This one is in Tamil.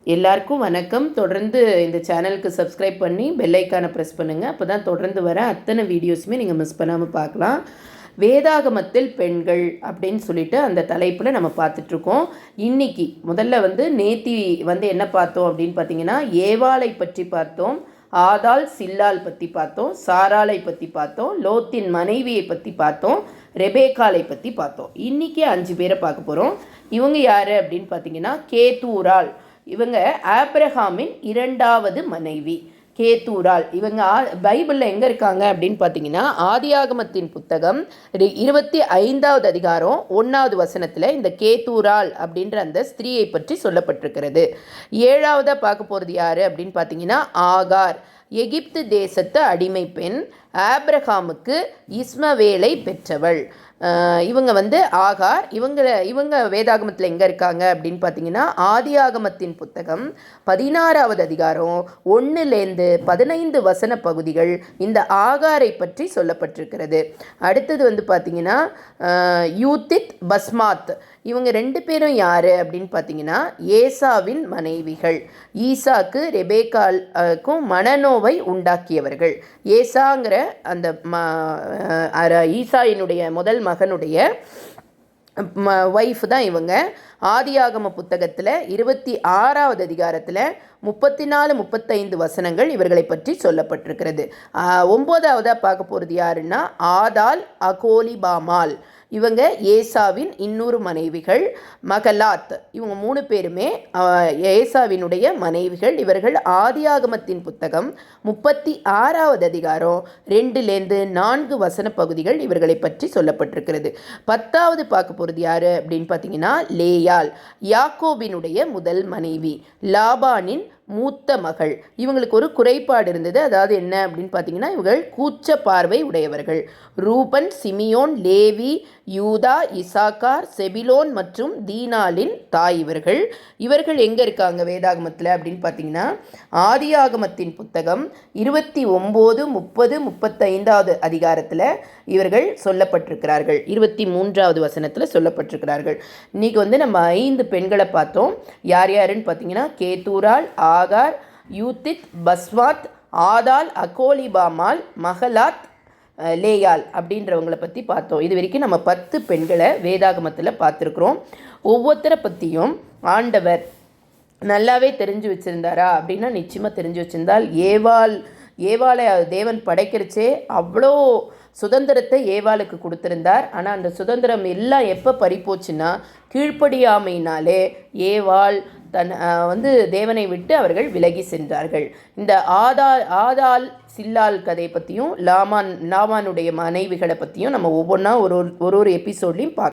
எல்லாருக்கும் வணக்கம். தொடர்ந்து இந்த சேனலுக்கு சப்ஸ்கிரைப் பண்ணி பெல் ஐக்கானை ப்ரெஸ் பண்ணுங்கள். அப்போ தான் தொடர்ந்து வர அத்தனை வீடியோஸுமே நீங்கள் மிஸ் பண்ணாமல் பார்க்கலாம். வேதாகமத்தில் பெண்கள் அப்படின்னு சொல்லிட்டு அந்த தலைப்பில் நம்ம பார்த்துட்ருக்கோம். இன்றைக்கி முதல்ல நேத்தி என்ன பார்த்தோம் அப்படின்னு பார்த்தீங்கன்னா, ஏவாளை பற்றி பார்த்தோம், ஆதாள் சில்லால் பற்றி பார்த்தோம், சாராளை பற்றி பார்த்தோம், லோத்தின் மனைவியை பற்றி பார்த்தோம், ரெபேக்காலை பற்றி பார்த்தோம். இன்றைக்கி 5 பேரை பார்க்க போகிறோம். இவங்க யார் அப்படின்னு பார்த்தீங்கன்னா, கேத்தூராள். இவங்க ஆப்ரஹாமின் 2வது மனைவி கேத்தூராள். இவங்க பைபிளில் எங்கே இருக்காங்க அப்படின்னு பார்த்தீங்கன்னா, ஆதியாகமத்தின் புத்தகம் 25வது அதிகாரம் 1வது வசனத்தில் இந்த கேத்தூராள் அப்படின்ற அந்த ஸ்திரீயை பற்றி சொல்லப்பட்டிருக்கிறது. 7வதாக பார்க்க போகிறது யார் அப்படின்னு பார்த்தீங்கன்னா, ஆகார். எகிப்து தேசத்து அடிமை பெண், ஆப்ரஹாமுக்கு இஸ்மவேலை பெற்றவள். இவங்க ஆகார். இவங்க வேதாகமத்தில் எங்கே இருக்காங்க அப்படின்னு பார்த்தீங்கன்னா, ஆதியாகமத்தின் புத்தகம் 16வது அதிகாரம் 1லேருந்து 15 வசன பகுதிகள் இந்த ஆகாரை பற்றி சொல்லப்பட்டிருக்கிறது. அடுத்தது பார்த்தீங்கன்னா, யூத்தித் பஸ்மாத். இவங்க 2 பேரும் யார் அப்படின்னு பார்த்தீங்கன்னா, ஏசாவின் மனைவிகள். ஈசாக்கு ரெபேக்காக்கும் மனநோவை உண்டாக்கியவர்கள். ஏசாங்கிற அந்த ஈசாயினுடைய முதல் மகனுடைய ஒய்ஃப் தான் இவங்க. ஆதியாகம புத்தகத்தில் 26வது அதிகாரத்தில் 34-35 வசனங்கள் இவர்களை பற்றி சொல்லப்பட்டிருக்கிறது. 9வதாக பார்க்க போகிறது யாருன்னா, ஆதாள் அகோலிபாமால். இவங்க ஏசாவின் இன்னொரு மனைவிகள், மகலாத். இவங்க 3 பேருமே ஏசாவினுடைய மனைவிகள். இவர்கள் ஆதியாகமத்தின் புத்தகம் 36வது அதிகாரம் 2லேருந்து 4 வசன பகுதிகள் இவர்களை பற்றி சொல்லப்பட்டிருக்கிறது. 10வது பார்க்க போகிறது யார் அப்படின்னு பார்த்தீங்கன்னா, லேயாள். யாக்கோபினுடைய முதல் மனைவி, லாபானின் மூத்த மகள். இவங்களுக்கு ஒரு குறைபாடு இருந்தது. அதாவது என்ன அப்படின்னு பார்த்தீங்கன்னா, இவர்கள் கூச்ச பார்வை உடையவர்கள். ரூபன், சிமியோன், லேவி, யூதா, இசாக்கார், செபிலோன் மற்றும் தீனாலின் தாய் இவர்கள். இவர்கள் எங்கே இருக்காங்க வேதாகமத்தில் அப்படின்னு பார்த்தீங்கன்னா, ஆதியாகமத்தின் புத்தகம் 29, 30, 35வது அதிகாரத்தில் இவர்கள் சொல்லப்பட்டிருக்கிறார்கள். 23வது வசனத்தில் சொல்லப்பட்டிருக்கிறார்கள். இன்றைக்கி நம்ம 5 பெண்களை பார்த்தோம். யார் யாருன்னு பார்த்தீங்கன்னா, கேத்தூராள், ஆகார், யூத்தித் பஸ்வாத், ஆதாள் அகோலிபாமால், மகலாத், லேயாள் அப்படின்றவங்களை பற்றி பார்த்தோம். இது வரைக்கும் நம்ம 10 பெண்களை வேதாகமத்தில் பார்த்துருக்குறோம். ஒவ்வொருத்தரை பற்றியும் ஆண்டவர் நல்லாவே தெரிஞ்சு வச்சுருந்தாரா அப்படின்னா நிச்சயமாக தெரிஞ்சு வச்சுருந்தால். ஏவாளை தேவன் படைக்கிறச்சே அவ்வளோ சுதந்திரத்தை ஏவாளுக்கு கொடுத்துருந்தார். ஆனால் அந்த சுதந்திரம் எல்லாம் எப்போ பறிப்போச்சுன்னா, கீழ்ப்படியாமையினாலே ஏவாள் தேவனை விட்டு அவர்கள் விலகி சென்றார்கள். இந்த ஆதாள் சில்லால் கதை பற்றியும் லாமானுடைய மனைவிகளை பற்றியும் நம்ம ஒவ்வொன்றா ஒரு எபிசோட்லையும் பார்க்கலாம்.